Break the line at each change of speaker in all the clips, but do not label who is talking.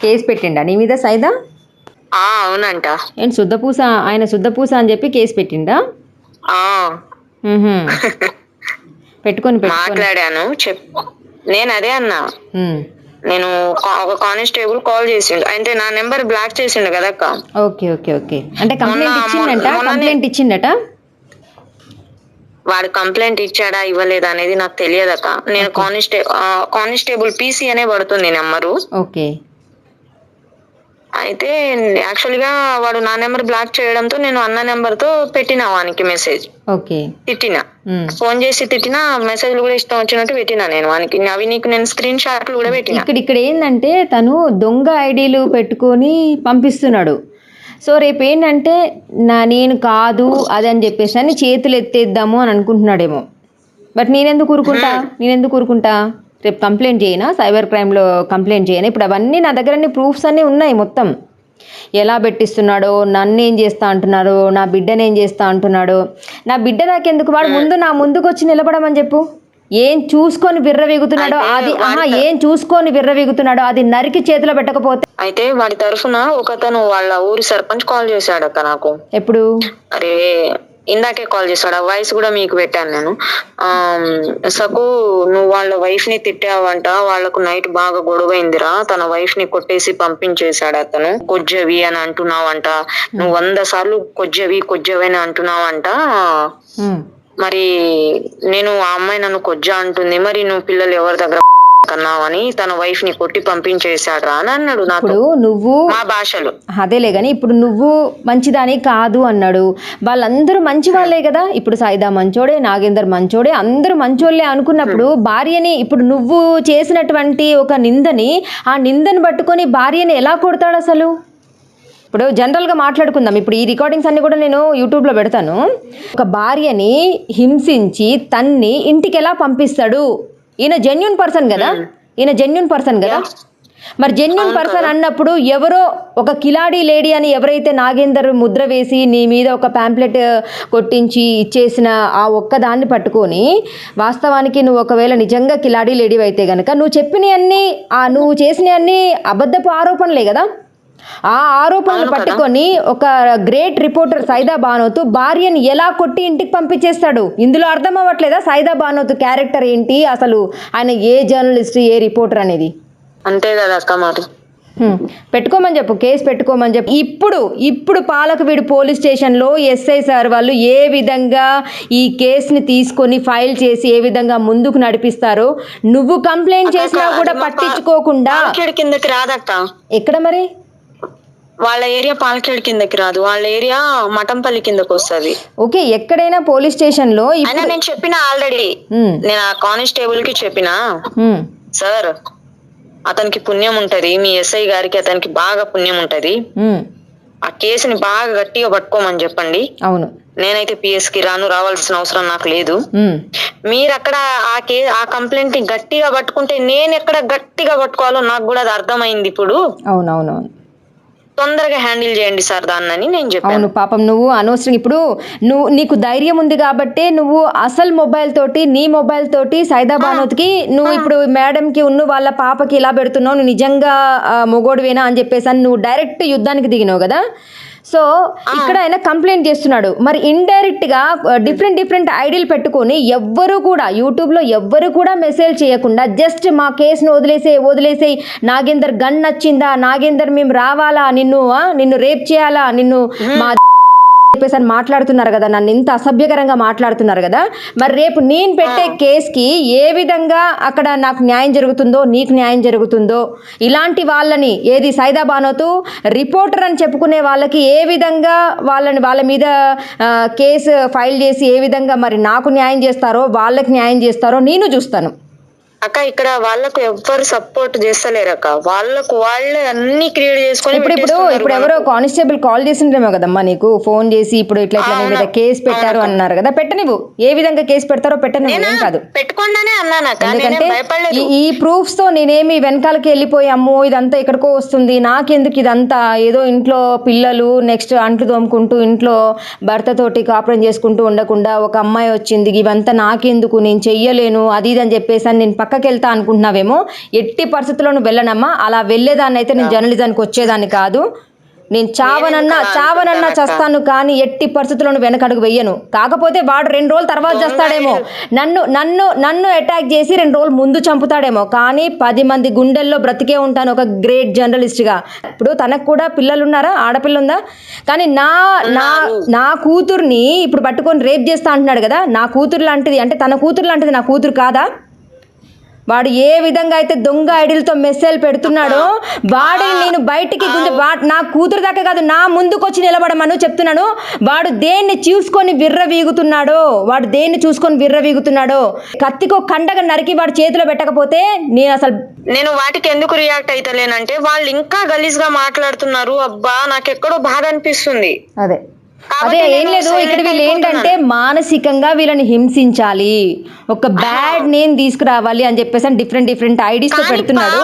Case పెట్టిండా నీ మీద సైదా?
అవునంట.
ఏంటి శుద్ధపూస, ఆయన శుద్ధపూస అని చెప్పి కేసు పెట్టిండా? పెట్టుకొని
మాట్లాడాను నేను అదే అన్నా. నేను ఒక కానిస్టేబుల్ కాల్ చేసిండు, అంటే నా నెంబర్ బ్లాక్ చేసిండు కదా అక్క.
Okay okay okay. అంటే కంప్లైంట్ ఇచ్చిండట.
వాడు కంప్లైంట్ ఇచ్చాడా ఇవ్వలేదా అనేది నాకు తెలియదక్క. నేను కానిస్టేబుల్ పీసీ అనే పడుతుంది నెంబరు.
ఓకే.
అయితే యాక్చువల్ గా వాడు నా నెంబర్ బ్లాక్ చేయడంతో నేను అన్న నెంబర్ తో పెట్టినా వానికి మెసేజ్.
ఓకే.
తిట్టినా, ఫోన్ చేసి తిట్టినా, మెసేజ్లు కూడా ఇష్టం వచ్చినట్టు పెట్టినా నేను వానికి. అవి నీకు నేను స్క్రీన్ షాట్లు కూడా పెట్టినా.
ఇక్కడ ఏంటంటే తను దొంగ ఐడీలు పెట్టుకొని పంపిస్తున్నాడు. సో రేపు ఏంటంటే నేను కాదు అదని చెప్పేసి అని చేతులు ఎత్తేద్దాము అని అనుకుంటున్నాడేమో. బట్ నేనెందుకు ఊరుకుంటా? రేపు కంప్లైంట్ చేయనా, సైబర్ క్రైమ్లో కంప్లైంట్ చేయనా? ఇప్పుడు అవన్నీ నా దగ్గర అన్ని ప్రూఫ్స్ అన్నీ ఉన్నాయి మొత్తం. ఎలా పెట్టిస్తున్నాడో, నన్ను ఏం చేస్తా అంటున్నాడు, నా బిడ్డను ఏం చేస్తా అంటున్నాడు. నా బిడ్డ నాకెందుకు, వాడు ముందు నా ముందుకు వచ్చి నిలబడమని చెప్పు. ఏం చూసుకొని విర్రవీగుతున్నాడో అది నరికి చేతిలో పెట్టకపోతే.
అయితే వాడి తరఫున ఒకతను వాళ్ళ ఊరి సర్పంచ్ కాల్ చేశాడు అక్క నాకు.
ఎప్పుడు?
అరే ఇందాకే కాల్ చేశాడు. ఆ వాయిస్ కూడా మీకు పెట్టాను నేను. సకు నువ్వు వాళ్ళ వైఫ్ ని తిట్టావంట, వాళ్ళకు నైట్ బాగా గొడవైందిరా, తన వైఫ్ ని కొట్టేసి పంపించేశాడు అతను. కొజ్జవి అని అంటున్నావంట, నువ్వు 100 సార్లు కొజ్జవి అని అంటున్నావంట. మరి నేను ఆ అమ్మాయి నన్ను కొజ్జా అంటుంది, మరి నువ్వు పిల్లలు ఎవరి దగ్గర కన్నావని తన వైఫ్ ని కొట్టి పంపించేశాడు రా అని అన్నాడు నాకు.
నువ్వు
మా భాషలో
అదేలే గాని ఇప్పుడు నువ్వు మంచిదాని కాదు అన్నాడు. వాళ్ళందరూ మంచి వాళ్ళే కదా. ఇప్పుడు సైదా మంచోడే, నాగేందర్ మంచోడే, అందరూ మంచోళ్ళే అనుకున్నప్పుడు భార్యని, ఇప్పుడు నువ్వు చేసినటువంటి ఒక నిందని, ఆ నిందని పట్టుకొని భార్యని ఎలా కొడతాడు అసలు? ఇప్పుడు జనరల్గా మాట్లాడుకుందాం. ఇప్పుడు ఈ రికార్డింగ్స్ అన్ని కూడా నేను యూట్యూబ్లో పెడతాను. ఒక భార్యని హింసించి తన్ని ఇంటికి ఎలా పంపిస్తాడు? ఈయన జెన్యూన్ పర్సన్ కదా. మరి జెన్యూన్ పర్సన్ అన్నప్పుడు ఎవరో ఒక కిలాడీ లేడీ అని ఎవరైతే నాగేందర్ ముద్ర వేసి నీ మీద ఒక ప్యాంప్లెట్ కొట్టించి ఇచ్చేసిన ఆ ఒక్కదాన్ని పట్టుకొని, వాస్తవానికి నువ్వు ఒకవేళ నిజంగా కిలాడీ లేడీ అయితే కనుక నువ్వు చెప్పినవన్నీ, నువ్వు చేసినవన్నీ అబద్ధపు ఆరోపణలే కదా. ఆ ఆరోపణలు పట్టుకొని ఒక గ్రేట్ రిపోర్టర్ సైదా బానోతు భార్యని ఎలా కొట్టి ఇంటికి పంపించేస్తాడు? ఇందులో అర్థం అవ్వట్లేదా సైదా బానోతు క్యారెక్టర్ ఏంటి, అసలు ఆయన ఏ జర్నలిస్ట్, ఏ రిపోర్టర్ అనేది?
అంతే కదా అక్క. మరి
పెట్టుకోమని చెప్పు, కేసు పెట్టుకోమని చెప్పు. ఇప్పుడు పాలకవీడు పోలీస్ స్టేషన్లో ఎస్ఐ సార్ వాళ్ళు ఏ విధంగా ఈ కేసుని తీసుకొని ఫైల్ చేసి ఏ విధంగా ముందుకు నడిపిస్తారో, నువ్వు కంప్లైంట్ చేసినా కూడా పట్టించుకోకుండా.
కిందకి రాదక్క.
ఎక్కడ మరి?
వాళ్ళ ఏరియా పాలకేడు కిందకి రాదు, వాళ్ళ ఏరియా మఠంపల్లి కిందకి వస్తుంది.
ఓకే. ఎక్కడైనా పోలీస్ స్టేషన్ లో
నేను చెప్పిన ఆల్రెడీ, నేను ఆ కానిస్టేబుల్ కి చెప్పిన, సార్ అతనికి పుణ్యం ఉంటది, మీ ఎస్ఐ గారికి అతనికి బాగా పుణ్యం ఉంటది, ఆ కేసుని బాగా గట్టిగా పట్టుకోమని చెప్పండి.
అవును,
నేనైతే పిఎస్ కి రావాల్సిన అవసరం నాకు లేదు. మీరు అక్కడ ఆ కంప్లైంట్ ని గట్టిగా పట్టుకుంటే నేను ఎక్కడ గట్టిగా పట్టుకోవాలో నాకు కూడా అది అర్థమైంది ఇప్పుడు.
అవునవునవును,
తొందరగా హ్యాండిల్ చేయండి సార్ దాన్ని నేను చెప్పాను.
అవును పాపం, నువ్వు అనవసరం, ఇప్పుడు నీకు ధైర్యం ఉంది కాబట్టి నువ్వు అసలు మొబైల్ తోటి, నీ మొబైల్ తోటి సైదా బానోత్కి నువ్వు ఇప్పుడు మేడంకి వాళ్ళ పాపకి ఇలా పెడుతున్నావు, నువ్వు నిజంగా మొగోడువేనా అని చెప్పేసి అని నువ్వు డైరెక్ట్ యుద్ధానికి దిగినావు కదా. సో ఇక్కడ ఆయన కంప్లైంట్ చేస్తున్నాడు. మరి ఇండైరెక్ట్గా డిఫరెంట్ ఐడీలు పెట్టుకొని ఎవ్వరు కూడా యూట్యూబ్లో ఎవ్వరు కూడా మెసేజ్ చేయకుండా జస్ట్ మా కేసును వదిలేసే నాగేందర్ గన్ నచ్చిందా, నాగేందర్ మేము రావాలా, నిన్ను రేప్ చేయాలా, నిన్ను మా చెప్పేసి అని మాట్లాడుతున్నారు కదా, నన్ను ఇంత అసభ్యకరంగా మాట్లాడుతున్నారు కదా. మరి రేపు నేను పెట్టే కేసుకి ఏ విధంగా అక్కడ నాకు న్యాయం జరుగుతుందో, నీకు న్యాయం జరుగుతుందో, ఇలాంటి వాళ్ళని ఏది సైదా బానోతు రిపోర్టర్ అని చెప్పుకునే వాళ్ళకి ఏ విధంగా వాళ్ళ మీద కేసు ఫైల్ చేసి ఏ విధంగా మరి నాకు న్యాయం చేస్తారో, వాళ్ళకి న్యాయం చేస్తారో నేను చూస్తాను.
అక్క ఇక్కడ వాళ్ళకు ఎవ్వరు సపోర్ట్ చేస్తలేరు అక్క, వాళ్ళే అన్ని క్రియేట్ చేసుకొని.
ఇప్పుడు ఎవరో కానిస్టేబుల్ కాల్ చేసిండ్రేమో కదమ్మా నీకు ఫోన్ చేసి, ఇప్పుడు ఇట్లా మీద కేసు పెట్టారు అన్నారు కదా. పెట్టనివ్వు, ఏ విధంగా కేసు పెడతారో పెట్టనివ్వు, ఏం కాదు.
పెట్టుకోండానే అన్నాను.
ఎందుకంటే ఈ ప్రూఫ్స్ తో నేనేమి వెనకాలకి వెళ్ళిపోయి అమ్మో ఇదంతా ఎక్కడికో వస్తుంది, నాకెందుకు ఇదంతా, ఏదో ఇంట్లో పిల్లలు నెక్స్ట్ అంట్లు తోముకుంటూ ఇంట్లో భర్తతోటి కాపురం చేసుకుంటూ ఉండకుండా ఒక అమ్మాయి వచ్చింది, ఇవంతా నాకెందుకు, నేను చెయ్యలేను అది ఇది అని చెప్పేసి నేను పక్కకి వెళ్తా అనుకుంటున్నావేమో, ఎట్టి పరిస్థితుల్లో నువ్వు వెళ్ళనమ్మా. అలా వెళ్ళేదాన్ని అయితే నేను జర్నలిజానికి వచ్చేదాన్ని కాదు. నేను చావనన్నా చస్తాను, కానీ ఎట్టి పరిస్థితుల్లో వెనకడుగు వెయ్యను. కాకపోతే వాడు 2 రోజుల తర్వాత చేస్తాడేమో, నన్ను అటాక్ చేసి 2 రోజులు ముందు చంపుతాడేమో, కానీ 10 మంది గుండెల్లో బ్రతికే ఉంటాను ఒక గ్రేట్ జర్నలిస్ట్గా. ఇప్పుడు తనకు కూడా పిల్లలు ఉన్నారా, ఆడపిల్ల ఉందా? కానీ నా కూతుర్ని ఇప్పుడు పట్టుకొని రేప్ చేస్తా అంటున్నాడు కదా. నా కూతురు లాంటిది అంటే తన కూతురు లాంటిది నా కూతురు కాదా? వాడు ఏ విధంగా అయితే దొంగ ఐడీలతో మెసేజ్లు పెడుతున్నాడో వాడిని నేను బయటికి నా కూతురు దాకా కాదు, నా ముందుకు వచ్చి నిలబడమను చెప్తున్నాను. వాడు దేన్ని చూసుకొని విర్రవీగుతున్నాడో కత్తికో కండగా నరికి వాడు చేతిలో పెట్టకపోతే
నేను వాటికి ఎందుకు రియాక్ట్ అయితలేనంటే వాళ్ళు ఇంకా గలీజ్ గా మాట్లాడుతున్నారు. అబ్బా నాకెక్కడో బాధ అనిపిస్తుంది.
అదే ఏం లేదు, ఇక్కడ వీళ్ళు ఏంటంటే మానసికంగా వీళ్ళని హింసించాలి, ఒక బ్యాడ్ నేమ్ తీసుకురావాలి అని చెప్పేసి డిఫరెంట్ ఐడీస్ తో పెడుతున్నాడు.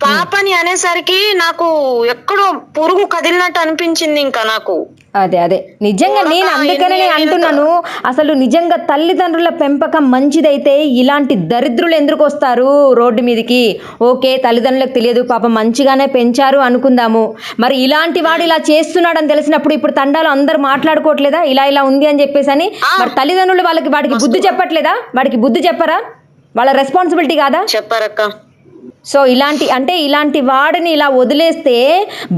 పాపని అనేసరికి నాకు ఎక్కడో పురుగు కదిలినట్టు అనిపించింది ఇంకా నాకు.
అదే నిజంగా నేను అందుకనే అంటున్నాను, అసలు నిజంగా తల్లిదండ్రుల పెంపకం మంచిదైతే ఇలాంటి దరిద్రులు ఎందుకు వస్తారు రోడ్డు మీదకి? ఓకే, తల్లిదండ్రులకు తెలియదు, పాపం మంచిగానే పెంచారు అనుకుందాము. మరి ఇలాంటి వాడు ఇలా చేస్తున్నాడని తెలిసినప్పుడు ఇప్పుడు తండాలు అందరు మాట్లాడుకోవట్లేదా ఇలా ఉంది అని చెప్పేసి అని? మరి తల్లిదండ్రులు వాడికి బుద్ధి చెప్పట్లేదా? వాడికి బుద్ధి చెప్పరా? వాళ్ళ రెస్పాన్సిబిలిటీ కాదా?
చెప్పారక్క.
సో ఇలాంటి వాడిని ఇలా వదిలేస్తే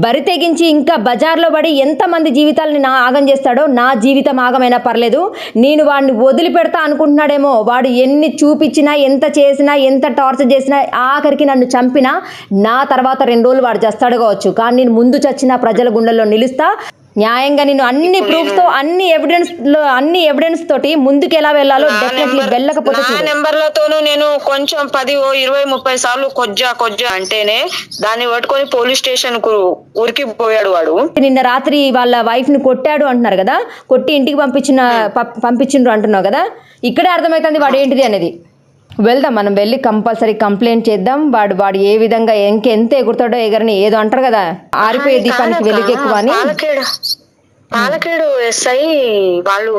బరి తెగించి ఇంకా బజార్లో పడి ఎంతమంది జీవితాలని ఆగం చేస్తాడో, నా జీవితం ఆగమైనా పర్లేదు, నేను వాడిని వదిలిపెడతా అనుకుంటున్నాడేమో. వాడు ఎన్ని చూపించినా, ఎంత చేసినా, ఎంత టార్చర్ చేసినా, ఆఖరికి నన్ను చంపినా నా తర్వాత 2 రోజులు వాడు చేస్తాడు కావచ్చు, కానీ నేను ముందు చచ్చిన ప్రజల గుండెల్లో నిలుస్తా. న్యాయంగా నేను అన్ని ప్రూఫ్స్ తో, అన్ని ఎవిడెన్స్ తోటి ముందుకు ఎలా వెళ్ళాలో డెఫినెట్లీ వెళ్ళకపోతే
నెంబర్లతోనూ నేను కొంచెం 10, 20, 30 సార్లు కొజ్జా అంటేనే దాన్ని పట్టుకొని పోలీస్ స్టేషన్ కు ఉరికి పోయాడు వాడు.
నిన్న రాత్రి వాళ్ళ వైఫ్ ని కొట్టాడు అంటున్నారు కదా, కొట్టి ఇంటికి పంపించిండ్రు అంటున్నావు కదా. ఇక్కడే అర్థమవుతుంది వాడు ఏంటిది అనేది. వెళ్దాం, మనం వెళ్ళి కంపల్సరీ కంప్లైంట్ చేద్దాం. వాడు ఏ విధంగా ఎంత ఎగురుతాడో ఎగరని, ఏదో అంటారు కదా, ఆరిపోయే దీపానికి వెలుగు ఎక్కువ అని.
పాలకేడు ఎస్ఐ వాళ్ళు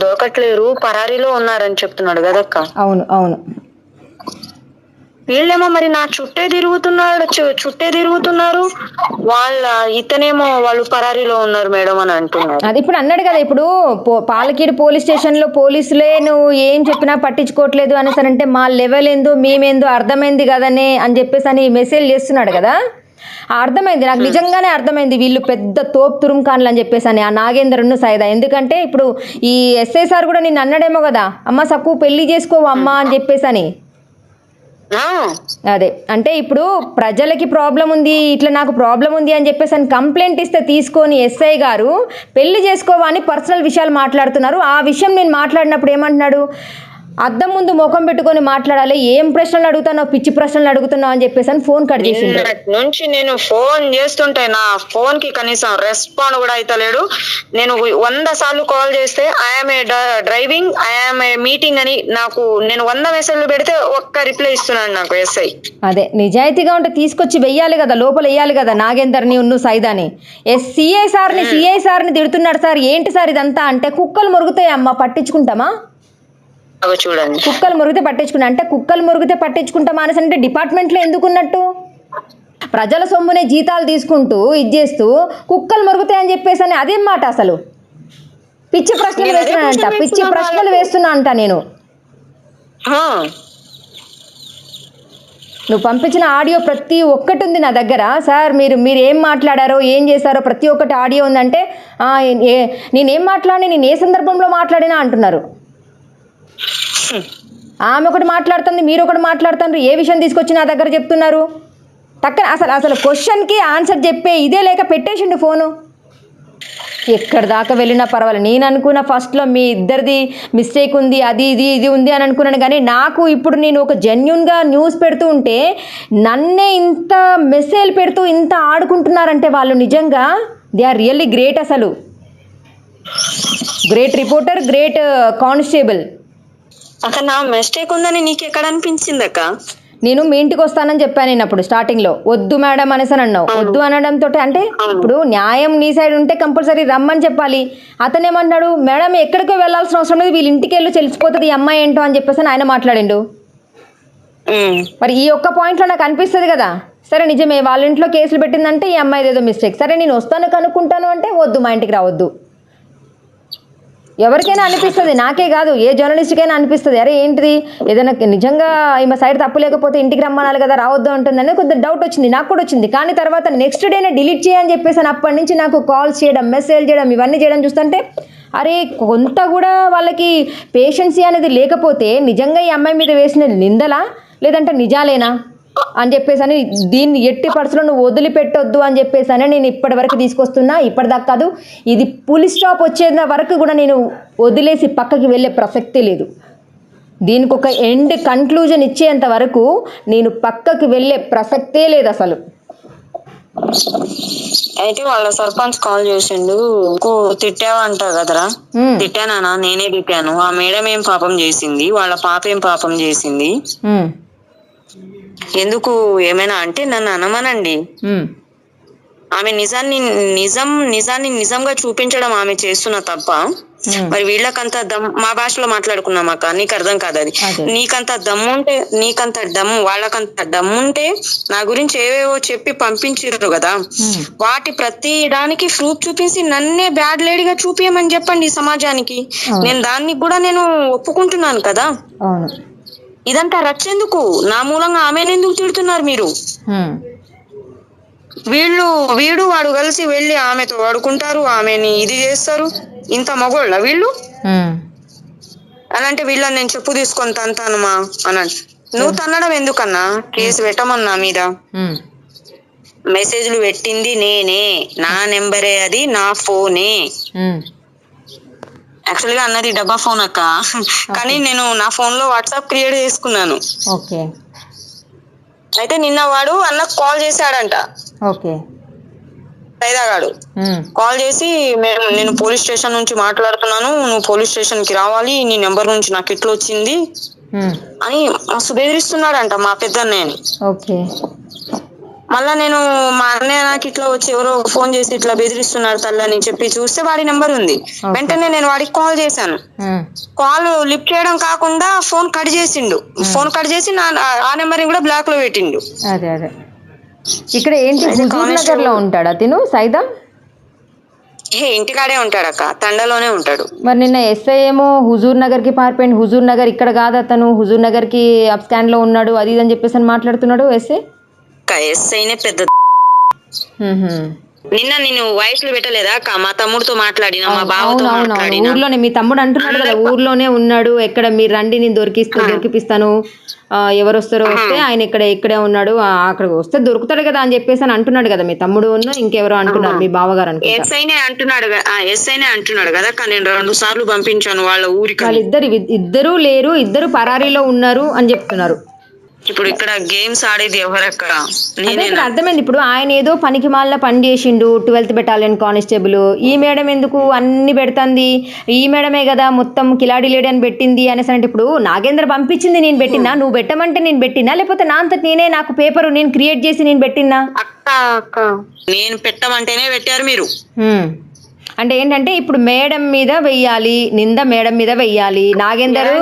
దొరకట్లేరు, పరారీలో ఉన్నారని చెప్తున్నాడు కదక్క.
అవును.
వీళ్ళేమో మరి నా చుట్టే తిరుగుతున్నారు, ఇతనేమో వాళ్ళు పరారీలో ఉన్నారు మేడం అని అంటున్నారు.
అది ఇప్పుడు అన్నాడు కదా, ఇప్పుడు పాలకీడు పోలీస్ స్టేషన్ లో పోలీసులే నువ్వు ఏం చెప్పినా పట్టించుకోవట్లేదు అనేసరంటే మా లెవెల్ ఏందో మేమేందో అర్థమైంది కదనే అని చెప్పేసి అని మెసేజ్ చేస్తున్నాడు కదా. అర్థమైంది నాకు, నిజంగానే అర్థమైంది వీళ్ళు పెద్ద తోపు తురుంకాన్లు అని చెప్పేసి అని, ఆ నాగేంద్రను సైదా. ఎందుకంటే ఇప్పుడు ఈ ఎస్ఐ సార్ కూడా నిన్ను అన్నాడేమో కదా, అమ్మ సక్కు పెళ్లి చేసుకోవు అమ్మా అని చెప్పేసి అని. అదే అంటే ఇప్పుడు ప్రజలకి ప్రాబ్లం ఉంది, ఇట్లా నాకు ప్రాబ్లం ఉంది అని చెప్పేసి అని కంప్లైంట్ ఇస్తే తీసుకొని ఎస్ఐ గారు పెళ్లి చేసుకోవని పర్సనల్ విషయాలు మాట్లాడుతున్నారు. ఆ విషయం నేను మాట్లాడినప్పుడు ఏమంటున్నాడు, అద్దం ముందు ముఖం పెట్టుకొని మాట్లాడాలి, ఏం ప్రశ్నలు అడుగుతున్నావు, పిచ్చి ప్రశ్నలు అడుగుతున్నావు అని చెప్పేసి అని ఫోన్ కట్ చేసిండు.
నుంచి నేను ఫోన్ చేస్తుంటే నా ఫోన్ కి కనీసం రెస్పాండ్ కూడా అయితలేడు. నేను 100 సార్లు కాల్ చేస్తే ఐఎమ్ డ్రైవింగ్, ఐఎమ్ మీటింగ్ అని నేను 100 మెసేజ్లు పెడితే ఒక్క రిప్లై ఇస్తున్నాడు నాకు ఎస్ఐ.
అదే నిజాయితీగా ఉంటే తీసుకొచ్చి వెయ్యాలి కదా, లోపల వెయ్యాలి కదా నాగేందర్ని సైదాని. సిఐ సార్ని తిడుతున్నాడు. సార్ ఏంటి సార్ ఇదంతా అంటే, కుక్కలు మురుగుతాయి అమ్మ పట్టించుకుంటామా?
చూడండి,
కుక్కలు మురిగితే పట్టించుకుంటాం అనేసి అంటే డిపార్ట్మెంట్లో ఎందుకున్నట్టు? ప్రజల సొమ్మునే జీతాలు తీసుకుంటూ ఇది చేస్తూ కుక్కలు మురుగుతాయని చెప్పేసి అని అదేం మాట? అసలు పిచ్చి ప్రశ్నలు వేస్తున్నా అంట నేను. నువ్వు పంపించిన ఆడియో ప్రతి ఒక్కటి ఉంది నా దగ్గర. సార్ మీరు ఏం మాట్లాడారో, ఏం చేశారో ప్రతి ఒక్కటి ఆడియో ఉందంటే, నేనేం మాట్లాడి, నేను ఏ సందర్భంలో మాట్లాడినా అంటున్నారు. ఆమె ఒకటి మాట్లాడుతుంది, మీరు ఒకటి మాట్లాడుతున్నారు, ఏ విషయం తీసుకొచ్చి నా దగ్గర చెప్తున్నారు? అసలు క్వశ్చన్కి ఆన్సర్ చెప్పే ఇదే లేక పెట్టేసిండు ఫోను. ఎక్కడి దాకా వెళ్ళినా పర్వాలేదు. నేను అనుకున్న ఫస్ట్లో మీ ఇద్దరిది మిస్టేక్ ఉంది, అది ఇది ఉంది అని అనుకున్నాను. కానీ నాకు ఇప్పుడు నేను ఒక జెన్యున్గా న్యూస్ పెడుతూ ఉంటే నన్నే ఇంత మెసేజ్ పెడుతూ ఇంత ఆడుకుంటున్నారంటే వాళ్ళు నిజంగా దే ఆర్ రియల్లీ గ్రేట్. అసలు గ్రేట్ రిపోర్టర్, గ్రేట్ కానిస్టేబుల్.
అక్క నా మిస్టేక్ ఉందని నీకు ఎక్కడ అనిపించింది అక్క?
నేను మీ ఇంటికి వస్తానని చెప్పాను. నేను అప్పుడు స్టార్టింగ్లో వద్దు మేడం అనేసి అన్నావు. వద్దు అనడంతో అంటే ఇప్పుడు న్యాయం నీ సైడ్ ఉంటే కంపల్సరీ రమ్మని చెప్పాలి. అతను ఏమన్నాడు, మేడం ఎక్కడికో వెళ్ళాల్సిన అవసరం లేదు, వీళ్ళ ఇంటికి వెళ్ళి తెలిసిపోతుంది ఈ అమ్మాయి ఏంటో అని చెప్పేసి ఆయన మాట్లాడిండు. మరి ఈ ఒక్క పాయింట్లో నాకు అనిపిస్తుంది కదా, సరే నిజమే వాళ్ళ ఇంట్లో కేసులు పెట్టిందంటే ఈ అమ్మాయిది ఏదో మిస్టేక్, సరే నేను వస్తాను కనుక్కుంటాను అంటే వద్దు మా ఇంటికి రావద్దు. ఎవరికైనా అనిపిస్తుంది, నాకే కాదు ఏ జర్నలిస్ట్కైనా అనిపిస్తుంది, అరే ఏంటిది ఏదైనా నిజంగా ఈమె సైడ్ తప్పు లేకపోతే ఇంటికి రమ్మనాలి కదా, రావద్దు అంటుందని కొద్దిగా డౌట్ వచ్చింది, నాకు కూడా వచ్చింది. కానీ తర్వాత నెక్స్ట్ డేనే డిలీట్ చేయని చెప్పేసి అప్పటి నుంచి నాకు కాల్స్ చేయడం, మెసేజ్ చేయడం, ఇవన్నీ చేయడం చూస్తుంటే అరే కొంత కూడా వాళ్ళకి పేషెన్సీ అనేది లేకపోతే నిజంగా ఈ అమ్మాయి మీద వేసిన నిందలా లేదంటే నిజాలేనా అని చెప్పేసి అని దీన్ని ఎట్టి పరిస్థితుల్లో నువ్వు వదిలిపెట్టొద్దు అని చెప్పేసి అని నేను ఇప్పటి వరకు తీసుకొస్తున్నా. ఇప్పటిదాకా కాదు, ఇది పులి స్టాప్ వచ్చేంత వరకు కూడా నేను వదిలేసి పక్కకి వెళ్ళే ప్రసక్తే లేదు. దీనికి ఒక ఎండ్ కన్క్లూజన్ ఇచ్చేంత వరకు నేను పక్కకి వెళ్ళే ప్రసక్తే లేదు అసలు.
అయితే వాళ్ళ సర్పంచ్ కాల్ చేసిండు, తిట్టావంట కదరా. తిట్టానా? నేనే తిట్టాను. ఆ మేడం ఏం పాపం చేసింది, వాళ్ళ పాప ఏం పాపం చేసింది, ఎందుకు ఏమైనా అంటే నన్ను అనమనండి. ఆమె నిజాన్ని నిజంగా చూపించడం ఆమె చేస్తున్న తప్ప. మరి వీళ్ళకంత మా భాషలో మాట్లాడుకున్నాం అక్క, నీకు అర్థం కాదు అది. నీకంత దమ్ము వాళ్ళకంత దమ్ముంటే నా గురించి ఏవేవో చెప్పి పంపించారు కదా, వాటి ప్రతి దానికి ప్రూఫ్ చూపించి నన్నే బ్యాడ్ లేడీగా చూపించమని చెప్పండి ఈ సమాజానికి. నేను దాన్ని కూడా నేను ఒప్పుకుంటున్నాను కదా. ఇదంతా రచ్చెందుకు? నా మూలంగా ఆమెను ఎందుకు తిడుతున్నారు మీరు? వీడు వాడు కలిసి వెళ్ళి ఆమెతో వాడుకుంటారు, ఆమెని ఇది చేస్తారు. ఇంత మగోళ్ళ వీళ్ళు? అనంటే వీళ్ళని నేను చెప్పు తీసుకొని తంతానుమా అనండి. నువ్వు తన్నడం ఎందుకన్నా? కేసు పెట్టమన్నా మీద. మెసేజ్లు పెట్టింది నేనే, నా నెంబరే అది, నా ఫోనే. యాక్చువల్ గా అన్నది డబ్బా ఫోన్ అక్క, కానీ నేను నా ఫోన్ లో వాట్సాప్ క్రియేట్ చేసుకున్నాను. అయితే నిన్న వాడు అన్నకు కాల్ చేశాడంట. సైదాగాడు కాల్ చేసి, నేను పోలీస్ స్టేషన్ నుంచి మాట్లాడుతున్నాను, నువ్వు పోలీస్ స్టేషన్ కి రావాలి, నీ నెంబర్ నుంచి నాకు ఇట్లా వచ్చింది అని మస్తు బెదిరిస్తున్నాడంట మా పెద్దన్నయ్యని. మళ్ళా నేను మా అన్నయ్య నాకు ఇట్లా వచ్చి ఎవరో ఫోన్ చేసి ఇట్లా బెదిరిస్తున్నారు తల్లని చెప్పి చూస్తే వాడి నెంబర్ ఉంది. వెంటనే నేను వాడికి కాల్ చేశాను. కాల్ లిఫ్ట్ చేయడం కాకుండా ఫోన్ కట్ చేసిండు. ఫోన్ కట్ చేసి ఆ నెంబర్ కూడా బ్లాక్ లో పెట్టిండు.
ఇక్కడ ఏంటి హుజూర్ నగర్ లో ఉంటాడా తిను సైదా?
ఇంటికాడే ఉంటాడు అక్క, తండలోనే ఉంటాడు.
మరి నిన్న ఎస్ఐ ఏమో హుజూర్ నగర్ కి పారిపోయింది, హుజూర్ నగర్ ఇక్కడ కాదు అతను, హుజూర్ నగర్ కి అప్ స్టాండ్ లో ఉన్నాడు అది ఇది అని చెప్పేసి అని మాట్లాడుతున్నాడు ఎస్ఐ.
ఎస్ఐనే పెద్ద. నిన్న నేను వాయిస్లు పెట్టలేదా అక్క? మా తమ్ముడితో మాట్లాడినా, మా బావతో మాట్లాడినా.
ఊర్లోనే మీ తమ్ముడు అంటున్నాడు కదా, ఊర్లోనే ఉన్నాడు, ఎక్కడ మీరు రండి నేను దొరికిపిస్తాను, ఎవరు వస్తారో వస్తే ఆయన ఇక్కడే ఉన్నాడు, అక్కడికి వస్తే దొరుకుతాడు కదా అని చెప్పేసి అని అంటున్నాడు కదా మీ తమ్ముడు. ఇంకెవరో అంటున్నారు మీ బావగారు అనుకుంటా.
ఎస్ఐనే అంటున్నాడు కదా, కానీ నేను 2 సార్లు పంపించాను వాళ్ళ ఊరికి.
ఇద్దరు లేరు, ఇద్దరు పరారీలో ఉన్నారు అని చెప్తున్నారు.
ఇప్పుడు ఇక్కడ గేమ్స్ ఆడేది ఎవరక్కడ?
అర్థమైంది. ఇప్పుడు ఆయన ఏదో పనికి మాలిన పని చేసిండు, 12th బెటాలియన్ కానిస్టేబుల్. ఈ మేడం ఎందుకు అన్ని పెడుతుంది, ఈ మేడమే కదా మొత్తం కిలాడి లేడీ అని పెట్టింది అనేసి అంటే, ఇప్పుడు నాగేంద్ర పంపించింది నేను పెట్టినా, నువ్వు పెట్టమంటే నేను పెట్టినా, లేకపోతే నా అంతటి నేనే నాకు పేపర్ నేను క్రియేట్ చేసి నేను పెట్టినా?
అక్క నేను పెట్టమంటేనే పెట్టారు మీరు.
అంటే ఏంటంటే ఇప్పుడు మేడం మీద వెయ్యాలి, నింద మేడం మీద వెయ్యాలి. నాగేందర్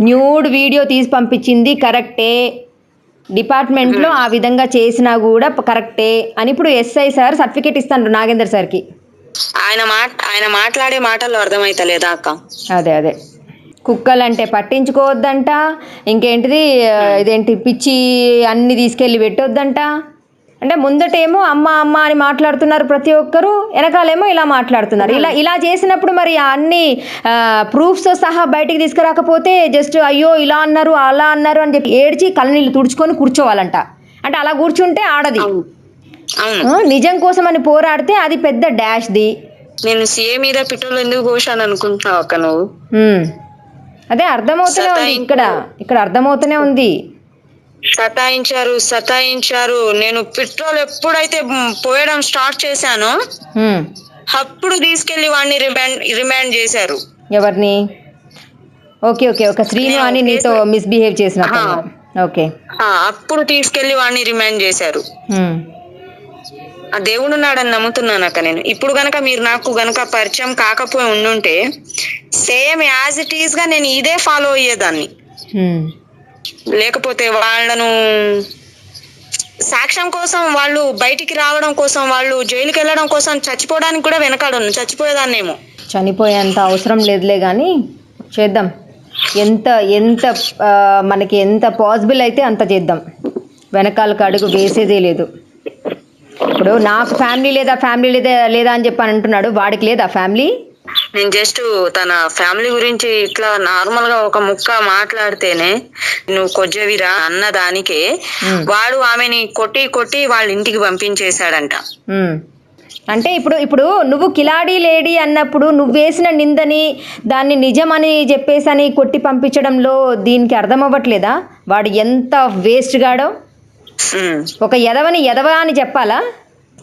న్యూడ్ వీడియో తీసి పంపించింది కరెక్టే, డిపార్ట్మెంట్లో ఆ విధంగా చేసినా కూడా కరెక్టే అని ఇప్పుడు ఎస్ఐ సార్ సర్టిఫికేట్ ఇస్తాను నాగేందర్ సార్కి.
ఆయన మాట్లాడే మాటల్లో అర్థమైతలేదా అక్క?
అదే కుక్కలంటే పట్టించుకోవద్దంట, ఇంకేంటిది ఇదేంటి పిచ్చి అన్ని తీసుకెళ్ళి పెట్టొద్దంట. అంటే ముందటేమో అమ్మ అమ్మ అని మాట్లాడుతున్నారు ప్రతి ఒక్కరు, వెనకాలేమో ఇలా మాట్లాడుతున్నారు. ఇలా చేసినప్పుడు మరి అన్ని ప్రూఫ్స్తో సహా బయటికి తీసుకురాకపోతే జస్ట్ అయ్యో ఇలా అన్నారు అలా అన్నారు అని చెప్పి ఏడ్చి కళ్ళనీళ్ళు తుడుచుకొని కూర్చోవాలంట. అంటే అలా కూర్చుంటే ఆడది. నిజం కోసం అని పోరాడితే అది పెద్ద డాష్ది.
నేను సీఏ మీద పెట్రోల్ ఎందుకు పోసాను అనుకుంటున్నావు అక్క నువ్వు?
అదే అర్థమవుతూనే ఉంది, ఇక్కడ అర్థమవుతూనే ఉంది.
సతాయించారు. నేను పెట్రోల్ ఎప్పుడైతే పోయడం స్టార్ట్ చేశానో అప్పుడు తీసుకెళ్లి వాడిని రిమాండ్ చేశారు.
ఎవరిని? ఓకే ఒక శ్రీను అని నీతో మిస్బిహేవ్ చేసిన
అప్పుడు తీసుకెళ్లి వాడిని రిమాండ్ చేశారు. ఆ దేవుడు ఉన్నాడని నమ్ముతున్నాను అక్క నేను. ఇప్పుడు గనక మీరు నాకు గనక పరిచయం కాకపోయి ఉండుంటే సేమ్ యాజ్ ఇట్ ఈస్ గా నేను ఇదే ఫాలో అయ్యేదాన్ని. లేకపోతే వాళ్ళను సాక్ష్యం కోసం, వాళ్ళు బయటికి రావడం కోసం, వాళ్ళు జైలుకి వెళ్ళడం కోసం చచ్చిపోవడానికి కూడా వెనకాడను, చచ్చిపోయేదాన్నేమో.
చనిపోయేంత అవసరం లేదులే కానీ చేద్దాం. ఎంత ఎంత మనకి ఎంత పాసిబుల్ అయితే అంత చేద్దాం. వెనకాలకు అడుగు వేసేదే లేదు. ఇప్పుడు నాకు ఫ్యామిలీ లేదా అని చెప్పి అంటున్నాడు. వాడికి లేదా ఫ్యామిలీ?
నేను జస్ట్ తన ఫ్యామిలీ గురించి ఇట్లా నార్మల్ గా ఒక ముక్క మాట్లాడితేనే నువ్వు కొజ్జవిరా అన్న దానికే వాడు ఆమెని కొట్టి వాళ్ళ ఇంటికి పంపించేశాడంట.
అంటే ఇప్పుడు నువ్వు కిలాడి లేడీ అన్నప్పుడు నువ్వు వేసిన నిందని దాన్ని నిజమని చెప్పేసని కొట్టి పంపించడంలో దీనికి అర్థం అవ్వట్లేదా? వాడు ఎంత వేస్ట్ గాడో. ఒక ఎదవ అని చెప్పాలా?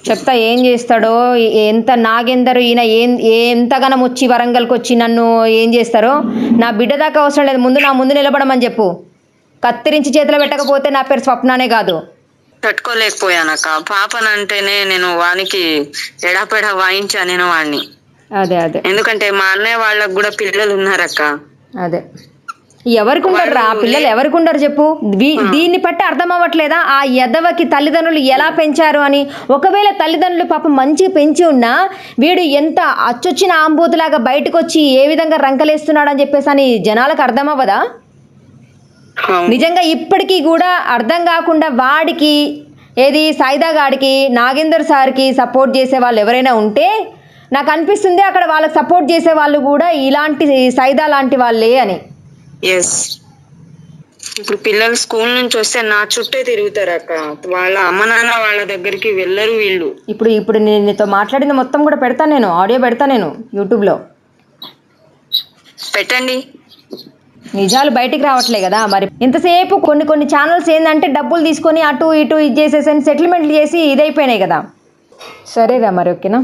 చెప్తా ఏం చేస్తాడో. ఎంత నాగేందరు ఈయన ఎంతగానం వచ్చి వరంగల్కి వచ్చి నన్ను ఏం చేస్తారో. నా బిడ్డ దాకా అవసరం లేదు, నా ముందు నిలబడమని చెప్పు. కత్తిరించి చేతిలో పెట్టకపోతే నా పేరు స్వప్నానే కాదు.
తట్టుకోలేకపోయానక్క. పాపనంటేనే నేను వానికి ఎడాపెడా వాయించా నేను వాడిని.
అదే
ఎందుకంటే మా అన్నయ్య వాళ్ళకు కూడా పిల్లలు ఉన్నారక్క.
అదే ఎవరికి ఉండరు ఆ పిల్లలు, ఎవరికి ఉండరు చెప్పు. దీన్ని బట్టి అర్థం అవ్వట్లేదా ఆ ఎదవకి తల్లిదండ్రులు ఎలా పెంచారు అని? ఒకవేళ తల్లిదండ్రులు పాపం మంచిగా పెంచి ఉన్నా వీడు ఎంత అచ్చొచ్చిన ఆంబూతులాగా బయటకు వచ్చి ఏ విధంగా రంకలేస్తున్నాడు అని చెప్పేసి అని జనాలకు అర్థం అవ్వదా? నిజంగా ఇప్పటికీ కూడా అర్థం కాకుండా వాడికి ఏది సైదా గాడికి నాగేందర్ సార్కి సపోర్ట్ చేసే వాళ్ళు ఎవరైనా ఉంటే నాకు అనిపిస్తుంది అక్కడ వాళ్ళకి సపోర్ట్ చేసే వాళ్ళు కూడా ఇలాంటి సైదా లాంటి వాళ్ళే అని.
ఎస్, ఇప్పుడు పిల్లలు స్కూల్ నుంచి వస్తే నా చుట్టే తిరుగుతారు అక్క. వాళ్ళ అమ్మ నాన్న వాళ్ళ దగ్గరికి వెళ్ళరు వీళ్ళు.
ఇప్పుడు నేను నీతో మాట్లాడింది మొత్తం కూడా పెడతాను, నేను ఆడియో పెడతాను నేను యూట్యూబ్లో.
పెట్టండి.
నిజాలు బయటికి రావట్లే కదా మరి. ఇంతసేపు కొన్ని ఛానల్స్ ఏంటంటే డబ్బులు తీసుకొని అటు ఇటు ఇది చేసేసి సెటిల్మెంట్లు చేసి ఇదైపోయినాయి కదా. సరేరా మరి, ఓకేనా?